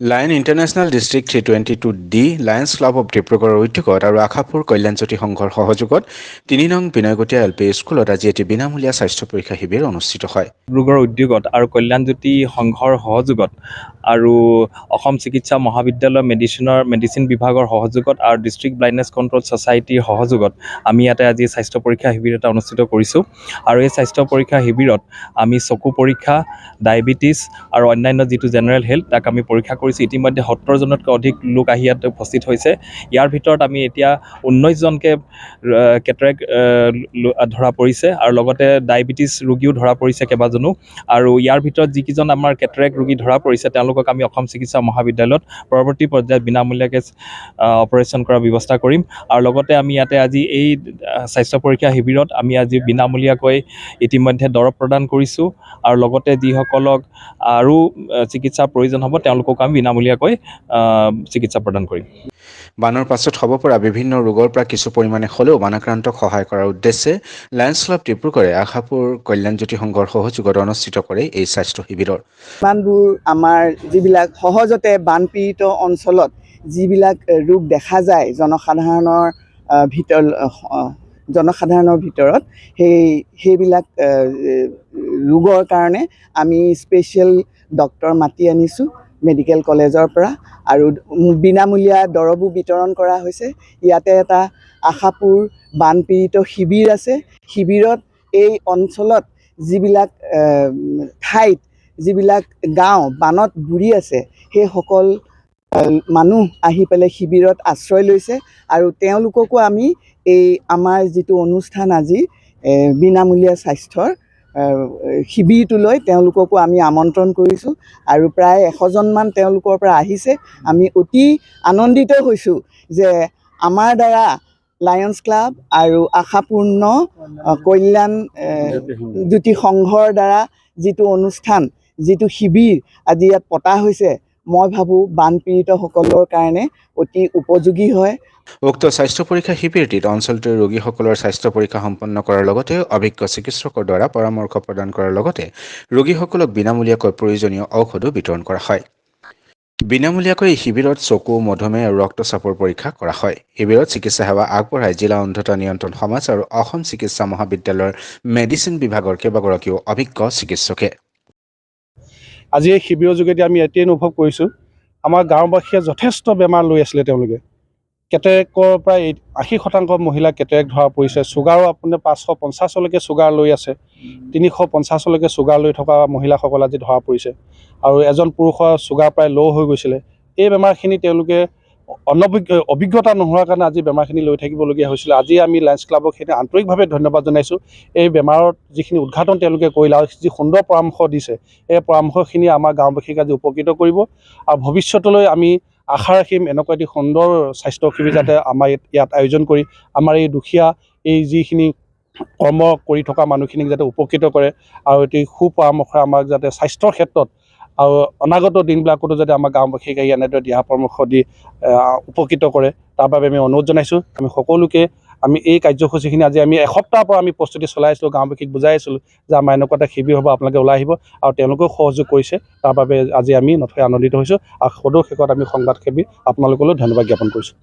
Lion international district 322D Lions club of ডিব্ৰুগড়ৰ উদ্যোগত আৰু আশাপুৰ কল্যাণজ্যোতি সংঘৰ সহযোগত ৩ নং বিনয়গতীয়া LP স্কুলত আজি এটি বিনামূলীয়া স্বাস্থ্য পৰীক্ষা শিবিৰ অনুষ্ঠিত হয়। ডিব্ৰুগড় উদ্যোগত আৰু কল্যাণজ্যোতি সংঘৰ সহযোগত আৰু অসম চিকিৎসা মহাবিদ্যালয় মেডিচিন বিভাগৰ সহযোগত আৰু ডিষ্ট্ৰিক্ট ব্লাইণ্ডনেছ কণ্ট্ৰল ছ'চাইটিৰ সহযোগত আমি ইয়াতে আজি স্বাস্থ্য পৰীক্ষা শিবিৰ এটা অনুষ্ঠিত কৰিছোঁ। আৰু এই স্বাস্থ্য পৰীক্ষা শিবিৰত আমি চকু পৰীক্ষা, ডায়েবেটিছ আৰু অন্যান্য যিটো জেনেৰেল হেল্থ তাক আমি পৰীক্ষা কৰিছোঁ। ইতিমধ্যে 70জনতকৈ অধিক লোক আহি ইয়াত উপস্থিত হৈছে। ইয়াৰ ভিতৰত আমি এতিয়া 19জনকৈ কেটাৰেক্ট ধৰা পৰিছে আৰু লগতে ডায়েবেটিছ ৰোগীও ধৰা পৰিছে কেইবাজনো। আৰু ইয়াৰ ভিতৰত যিকেইজন আমাৰ কেটাৰেক্ট ৰোগী ধৰা পৰিছে তেওঁলোকক আমি অসম চিকিৎসা মহাবিদ্যালয়ত পৰৱৰ্তী পৰ্যায়ত বিনামূলীয়াকৈ অপাৰেশ্যন কৰাৰ ব্যৱস্থা কৰিম। আৰু লগতে আমি ইয়াতে আজি এই স্বাস্থ্য পৰীক্ষা শিবিৰত আমি আজি বিনামূলীয়াকৈ ইতিমধ্যে দৰৱ প্ৰদান কৰিছোঁ আৰু লগতে যিসকলক আৰু চিকিৎসাৰ প্ৰয়োজন হ'ব তেওঁলোকক আমি বিনামূলীয়াকৈ চিকিৎসা প্ৰদান কৰিম। বানৰ পাছত হ'ব পৰা বিভিন্ন ৰোগৰ পৰা কিছু পৰিমাণে হ'লেও বানাক্ৰান্তক সহায় কৰাৰ উদ্দেশ্যে লায়ন্স ক্লাব ডিব্ৰুগড়ে আশাপুৰ কল্যাণজ্যোতি সংঘৰ সহযোগত অনুষ্ঠিত কৰে এই স্বাস্থ্য শিবিৰৰ। ইমানবোৰ আমাৰ যিবিলাক সহজতে বানপীড়িত অঞ্চলত যিবিলাক ৰোগ দেখা যায় জনসাধাৰণৰ ভিতৰত সেইবিলাক ৰোগৰ কাৰণে আমি স্পেচিয়েল ডক্তৰ মাতি আনিছোঁ মেডিকেল কলেজৰ পৰা আৰু বিনামূলীয়া দৰৱো বিতৰণ কৰা হৈছে। ইয়াতে এটা আশাপুৰ বানপীড়িত শিবিৰ আছে। শিবিৰত এই অঞ্চলত যিবিলাক ঠাইত যিবিলাক গাঁও বানত বুৰি আছে সেইসকল মানুহ আহি পেলাই শিবিৰত আশ্ৰয় লৈছে আৰু তেওঁলোককো আমি এই আমাৰ যিটো অনুষ্ঠান আজি বিনামূলীয়া স্বাস্থ্যৰ শিবিৰটোলৈ তেওঁলোককো আমি আমন্ত্ৰণ কৰিছোঁ আৰু প্ৰায় 100জনমান তেওঁলোকৰ পৰা আহিছে। আমি অতি আনন্দিত হৈছোঁ যে আমাৰ দ্বাৰা লায়ন্স ক্লাব আৰু আশাপূৰ্ণ কল্যাণজ্যোতি সংঘৰ দ্বাৰা যিটো অনুষ্ঠান যিটো শিবিৰ আজি ইয়াত পতা হৈছে মই ভাবোঁ বানপীড়িতসকলৰ কাৰণে অতি উপযোগী হয়। উক্ত স্বাস্থ্য পৰীক্ষা শিবিৰটিত অঞ্চলটোৰ ৰোগীসকলৰ স্বাস্থ্য পৰীক্ষা সম্পন্ন কৰাৰ লগতে অভিজ্ঞ চিকিৎসকৰ দ্বাৰা পৰামৰ্শ প্ৰদান কৰাৰ লগতে ৰোগীসকলক বিনামূলীয়াকৈ প্ৰয়োজনীয় ঔষধো বিতৰণ কৰা হয়। বিনামূলীয়াকৈ এই শিবিৰত চকু, মধুমেহ আৰু ৰক্তচাপৰ পৰীক্ষা কৰা হয়। শিবিৰত চিকিৎসা সেৱা আগবঢ়াই জিলা অন্ধতা নিয়ন্ত্ৰণ সমাজ আৰু অসম চিকিৎসা মহাবিদ্যালয়ৰ মেডিচিন বিভাগৰ কেইবাগৰাকীও অভিজ্ঞ চিকিৎসকে। আজি এই শিবিৰৰ যোগেদি আমি এতিয়াই অনুভৱ কৰিছোঁ আমাৰ গাঁওবাসীয়ে যথেষ্ট বেমাৰ লৈ আছিলে। তেওঁলোকে কেটেৰেক্টৰ প্ৰায় 80% মহিলা কেটেৰেক্ট ধৰা পৰিছে। চুগাৰো আপোনাৰ 550লৈকে চুগাৰ লৈ আছে, 350লৈকে চুগাৰ লৈ থকা মহিলাসকল আজি ধৰা পৰিছে আৰু এজন পুৰুষৰ চুগাৰ প্ৰায় ল' হৈ গৈছিলে। এই বেমাৰখিনি তেওঁলোকে অভিজ্ঞতা নোহোৱাৰ কাৰণে আজি বেমাৰখিনি লৈ থাকিবলগীয়া হৈছিলে। আজি আমি লায়ন্স ক্লাবক সেইখিনি আন্তৰিকভাৱে ধন্যবাদ জনাইছোঁ। এই বেমাৰৰ যিখিনি উদঘাটন তেওঁলোকে কৰিলে আৰু যি সুন্দৰ পৰামৰ্শ দিছে এই পৰামৰ্শখিনি আমাৰ গাঁওবাসীক আজি উপকৃত কৰিব আৰু ভৱিষ্যতলৈ আমি আশা ৰাখিম এনেকুৱা এটি সুন্দৰ স্বাস্থ্য শিবিৰ যাতে আমাৰ ইয়াত আয়োজন কৰি আমাৰ এই দুখীয়া এই যিখিনি কৰ্ম কৰি থকা মানুহখিনিক যাতে উপকৃত কৰে আৰু এটি সুপৰামৰ্শ আমাক যাতে স্বাস্থ্যৰ ক্ষেত্ৰত আৰু অনাগত দিনবিলাকতো যাতে আমাৰ গাঁওবাসীক আহি এনেদৰে দিহা পৰামৰ্শ দি উপকৃত কৰে তাৰ বাবে আমি অনুৰোধ জনাইছোঁ। আমি সকলোকে আমি এই কাৰ্যসূচীখিনি আজি আমি এসপ্তাহৰ পৰা আমি প্ৰস্তুতি চলাই আছিলোঁ। গাঁওবাসীক বুজাই আছিলোঁ যে আমাৰ এনেকুৱা এটা শিবিৰ হ'ব, আপোনালোকে ওলাই আহিব আৰু তেওঁলোকেও সহযোগ কৰিছে। তাৰ বাবে আজি আমি নথৈ আনন্দিত হৈছোঁ আৰু সদৌ শেষত আমি সংবাদসেৱী আপোনালোকলৈ ধন্যবাদ জ্ঞাপন কৰিছোঁ।